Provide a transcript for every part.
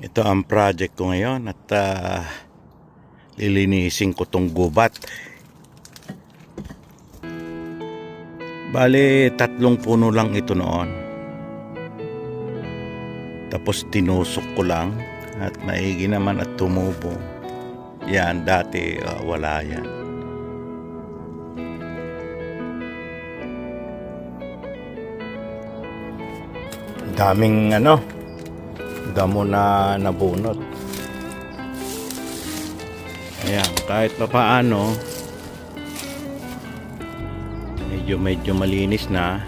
Ito ang project ko ngayon at lilinisin ko tong gubat. Bale, 3 puno lang ito noon. Tapos tinusok ko lang at maigi naman at tumubo. Yan, dati wala yan. Daming damo na nabunot. Ayan, kahit pa paano medyo malinis na.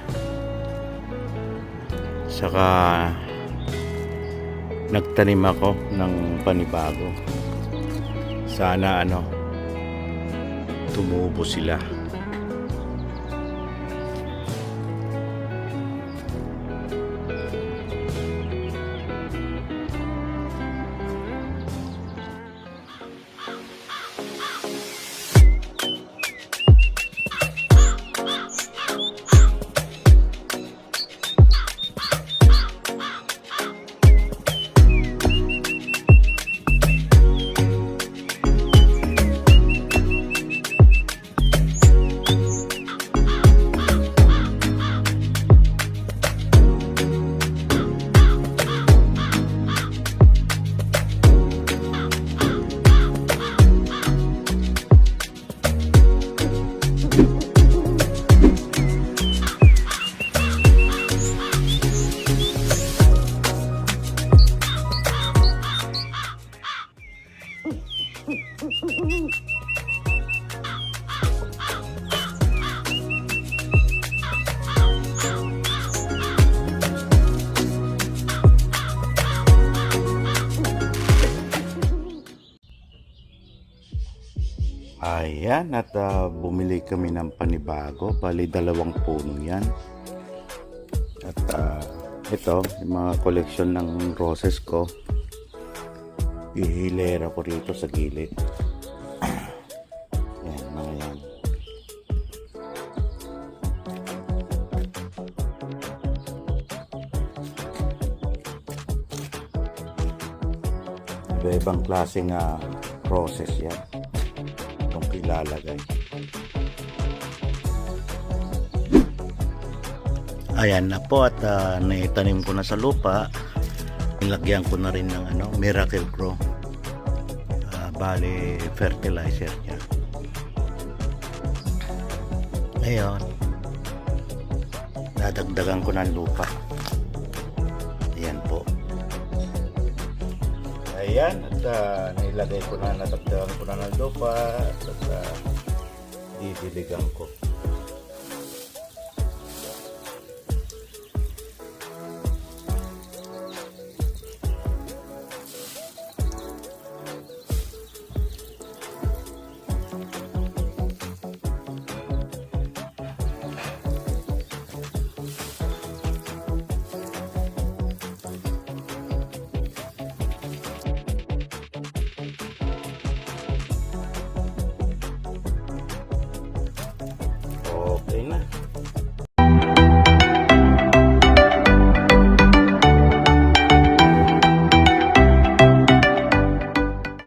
Saka nagtanim ako ng panibago. Sana tumubo sila. Ayan, at bumili kami ng panibago. Bali 2 puno yan. At ito, yung mga koleksyon ng roses ko, ihilera ko rito sa gilid. Yan, mga yan. Iba-ibang klaseng roses yan itong ilalagay. Ayan na po, at naitanim ko na sa lupa. Nilagyan ko na rin ng Miracle-Gro, bali fertilizer niya. Ngayon dadagdagan ko ng lupa. Ayan po. Ayan, at natagdagan ko na ng lupa at didiligan ko.